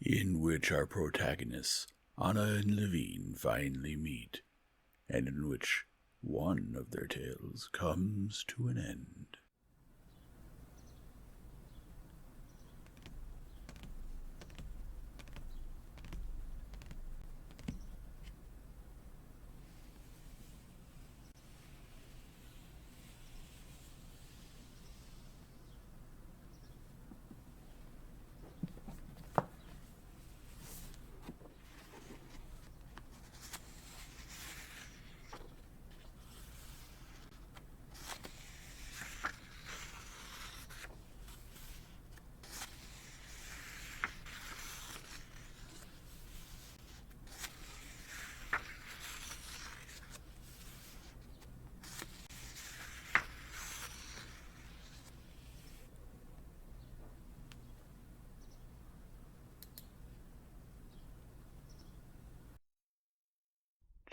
in which our protagonists, Anna and Levine, finally meet, and in which one of their tales comes to an end.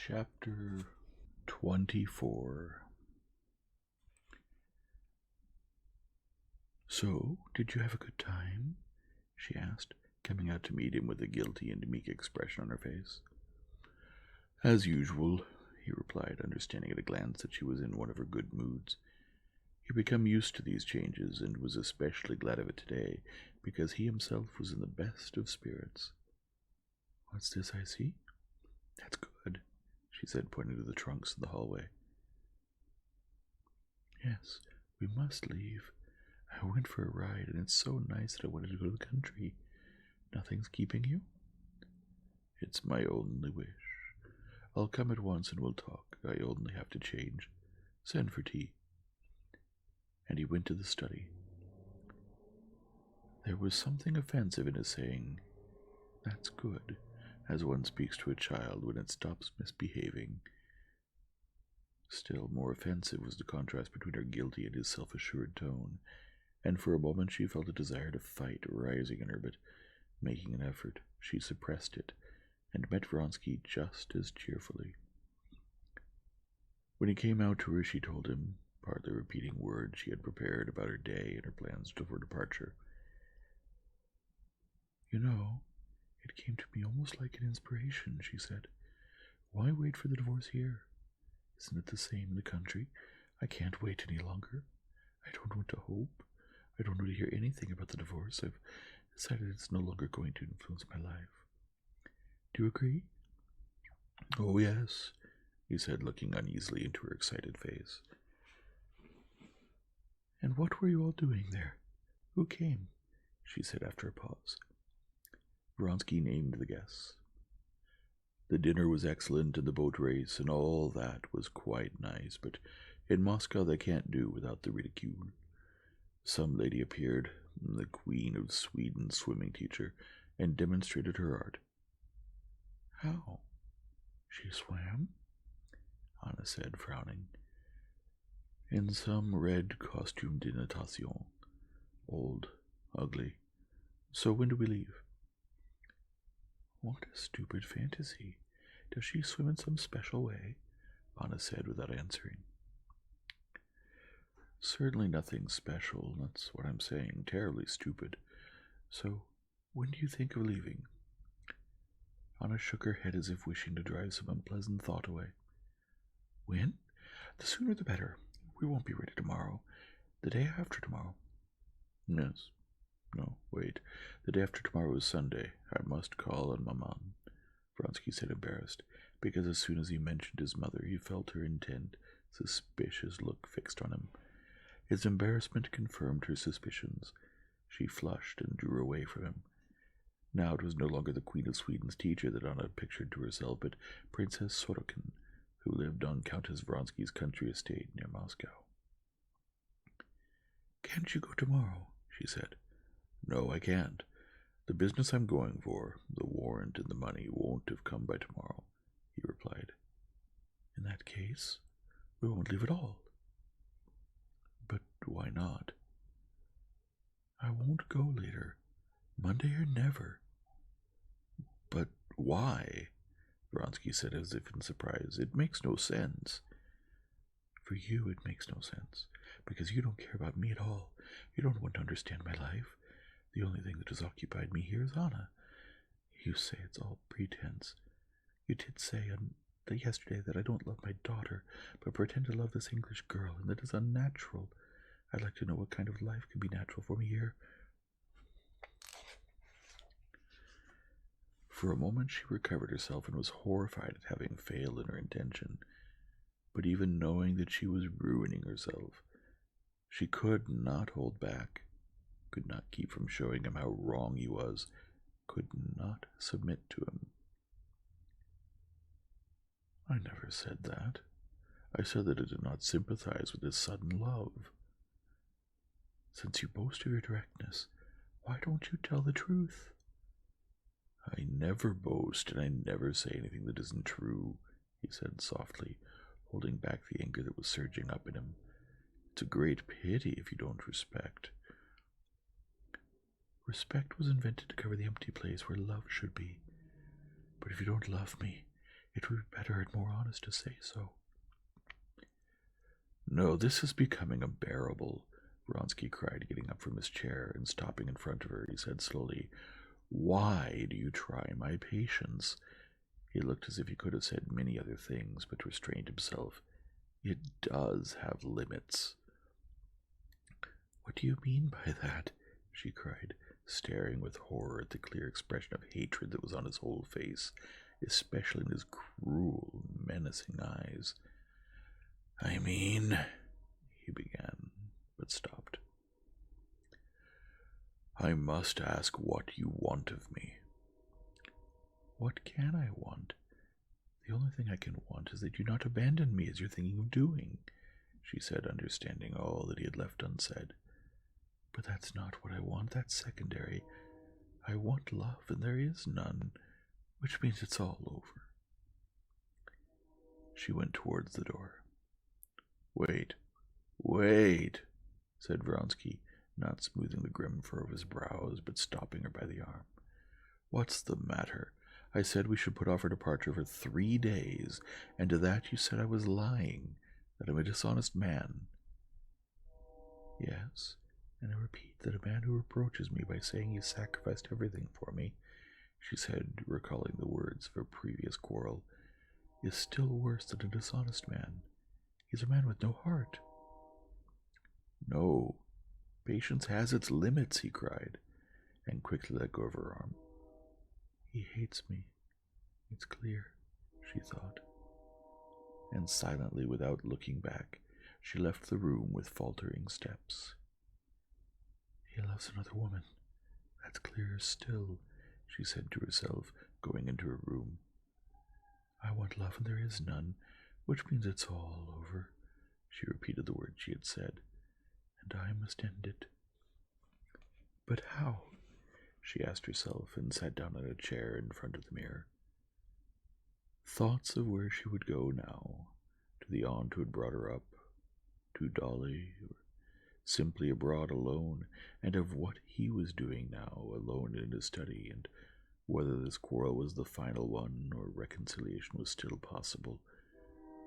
Chapter 24. "So, did you have a good time?" she asked, coming out to meet him with a guilty and meek expression on her face. "As usual," he replied, understanding at a glance that she was in one of her good moods. He had become used to these changes, and was especially glad of it today, because he himself was in the best of spirits. "What's this I see?" "That's good," she said, pointing to the trunks in the hallway. "Yes, we must leave. I went for a ride, and it's so nice that I wanted to go to the country. Nothing's keeping you?" "It's my only wish. I'll come at once and we'll talk. I only have to change. Send for tea." And he went to the study. There was something offensive in his saying, "That's good," as one speaks to a child when it stops misbehaving. Still more offensive was the contrast between her guilty and his self-assured tone, and for a moment she felt a desire to fight rising in her, but making an effort, she suppressed it, and met Vronsky just as cheerfully. When he came out to her, she told him, partly repeating words she had prepared about her day and her plans for departure. "You know, it came to me almost like an inspiration," she said. "Why wait for the divorce here? Isn't it the same in the country? I can't wait any longer. I don't want to hope. I don't want to hear anything about the divorce. I've decided it's no longer going to influence my life. Do you agree?" "Oh, yes," he said, looking uneasily into her excited face. "And what were you all doing there? Who came?" she said after a pause. Vronsky named the guests. "The dinner was excellent, and the boat race, and all that was quite nice, but in Moscow they can't do without the ridicule. Some lady appeared, the Queen of Sweden's swimming teacher, and demonstrated her art." "How? She swam?" Anna said, frowning. "In some red costume de natation. Old, ugly. So when do we leave?" "What a stupid fantasy. Does she swim in some special way?" Anna said without answering. "Certainly nothing special, that's what I'm saying. Terribly stupid. So, when do you think of leaving?" Anna shook her head as if wishing to drive some unpleasant thought away. "When? The sooner the better. We won't be ready tomorrow. The day after tomorrow." "Yes. No, wait. The day after tomorrow is Sunday. I must call on Maman," Vronsky said, embarrassed, because as soon as he mentioned his mother, he felt her intent, suspicious look fixed on him. His embarrassment confirmed her suspicions. She flushed and drew away from him. Now it was no longer the Queen of Sweden's teacher that Anna pictured to herself, but Princess Sorokin, who lived on Countess Vronsky's country estate near Moscow. "Can't you go tomorrow?" she said. "No, I can't. The business I'm going for, the warrant and the money, won't have come by tomorrow," he replied. "In that case, we won't leave at all." "But why not?" "I won't go later. Monday or never." "But why?" Vronsky said as if in surprise. "It makes no sense." "For you it makes no sense, because you don't care about me at all. You don't want to understand my life. The only thing that has occupied me here is Anna, You say it's all pretense. You did say yesterday that I don't love my daughter, but pretend to love this English girl, and that is unnatural. I'd like to know what kind of life can be natural for me here. For a moment she recovered herself and was horrified at having failed in her intention. But even knowing that she was ruining herself, she could not hold back, could not keep from showing him how wrong he was, could not submit to him. I never said that. I said that I did not sympathize with his sudden love. Since you boast of your directness, why don't you tell the truth? I never boast, and I never say anything that isn't true, he said softly, holding back the anger that was surging up in him. It's a great pity if you don't respect. Respect was invented to cover the empty place where love should be. But if you don't love me, it would be better and more honest to say so. No, this is becoming unbearable, Vronsky cried, getting up from his chair and stopping in front of her. He said slowly, Why do you try my patience? He looked as if he could have said many other things, but restrained himself. It does have limits. What do you mean by that? She cried, staring with horror at the clear expression of hatred that was on his whole face, especially in his cruel, menacing eyes. I mean, he began, but stopped. I must ask what you want of me. What can I want? The only thing I can want is that you not abandon me as you're thinking of doing, she said, understanding all that he had left unsaid. But that's not what I want, that's secondary. I want love, and there is none, which means it's all over. She went towards the door. Wait, said Vronsky, not smoothing the grim fur of his brows, but stopping her by the arm. What's the matter? I said we should put off our departure for 3 days, and to that you said I was lying, that I'm a dishonest man. Yes, and I repeat that a man who reproaches me by saying he sacrificed everything for me, she said, recalling the words of her previous quarrel, is still worse than a dishonest man. He's a man with no heart. No, patience has its limits, he cried, and quickly let go of her arm. He hates me. It's clear, she thought. And silently, without looking back, she left the room with faltering steps. He loves another woman. That's clearer still, she said to herself, going into her room. I want love and there is none, which means it's all over. She repeated the words she had said, and I must end it. But how? She asked herself, and sat down on a chair in front of the mirror. Thoughts of where she would go now, to the aunt who had brought her up, to Dolly, or simply abroad alone, and of what he was doing now, alone in his study, and whether this quarrel was the final one, or reconciliation was still possible,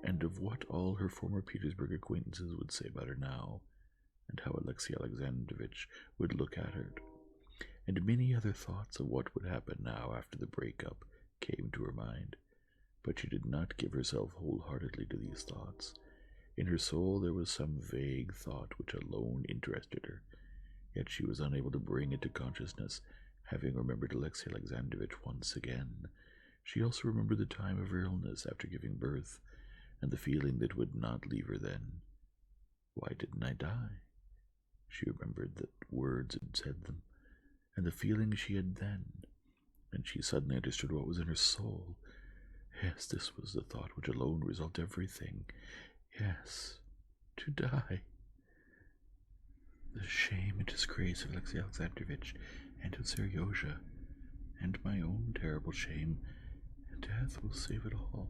and of what all her former Petersburg acquaintances would say about her now, and how Alexey Alexandrovitch would look at her, and many other thoughts of what would happen now after the break-up came to her mind. But she did not give herself wholeheartedly to these thoughts. In her soul there was some vague thought which alone interested her, yet she was unable to bring it to consciousness, having remembered Alexey Alexandrovitch once again. She also remembered the time of her illness after giving birth, and the feeling that would not leave her then. Why didn't I die? She remembered that words had said them, and the feeling she had then, and she suddenly understood what was in her soul. Yes, this was the thought which alone resolved everything. Yes, to die. The shame and disgrace of Alexey Alexandrovitch and of Seryozha, and my own terrible shame, and death will save it all.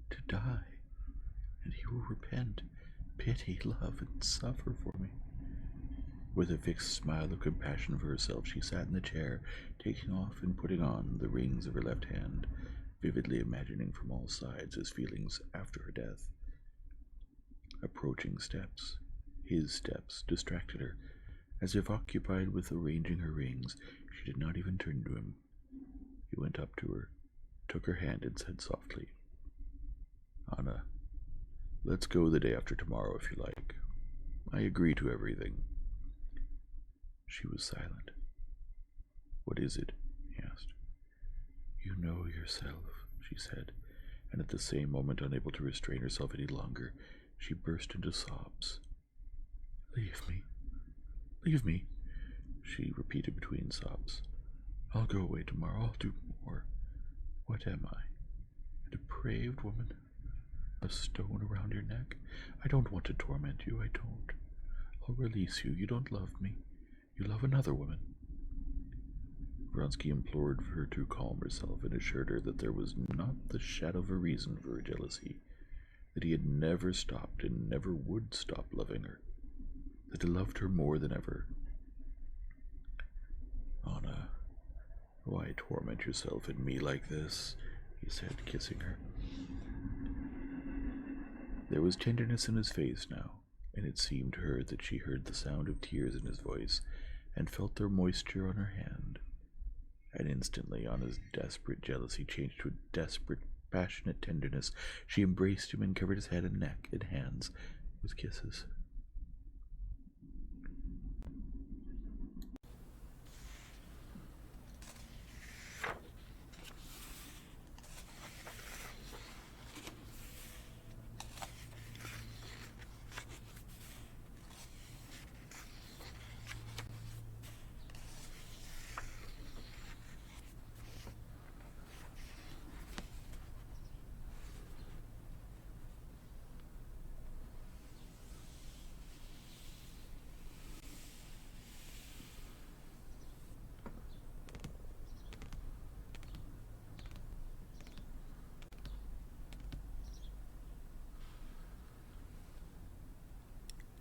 To die, and he will repent, pity, love, and suffer for me. With a fixed smile of compassion for herself, she sat in the chair, taking off and putting on the rings of her left hand, vividly imagining from all sides his feelings after her death. Approaching steps, his steps, distracted her. As if occupied with arranging her rings, she did not even turn to him. He went up to her, took her hand, and said softly, Anna, let's go the day after tomorrow if you like. I agree to everything. She was silent. What is it? He asked. You know yourself, she said, and at the same moment, unable to restrain herself any longer, she burst into sobs. Leave me. Leave me, she repeated between sobs. I'll go away tomorrow. I'll do more. What am I? A depraved woman? A stone around your neck? I don't want to torment you. I don't. I'll release you. You don't love me. You love another woman. Vronsky implored her to calm herself and assured her that there was not the shadow of a reason for her jealousy, that he had never stopped and never would stop loving her, that he loved her more than ever. Anna, why torment yourself and me like this? He said, kissing her. There was tenderness in his face now, and it seemed to her that she heard the sound of tears in his voice and felt their moisture on her hand. And instantly, Anna's desperate jealousy changed to a desperate, passionate tenderness. She embraced him and covered his head and neck and hands with kisses.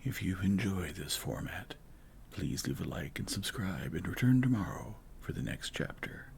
If you enjoy this format, please leave a like and subscribe and return tomorrow for the next chapter.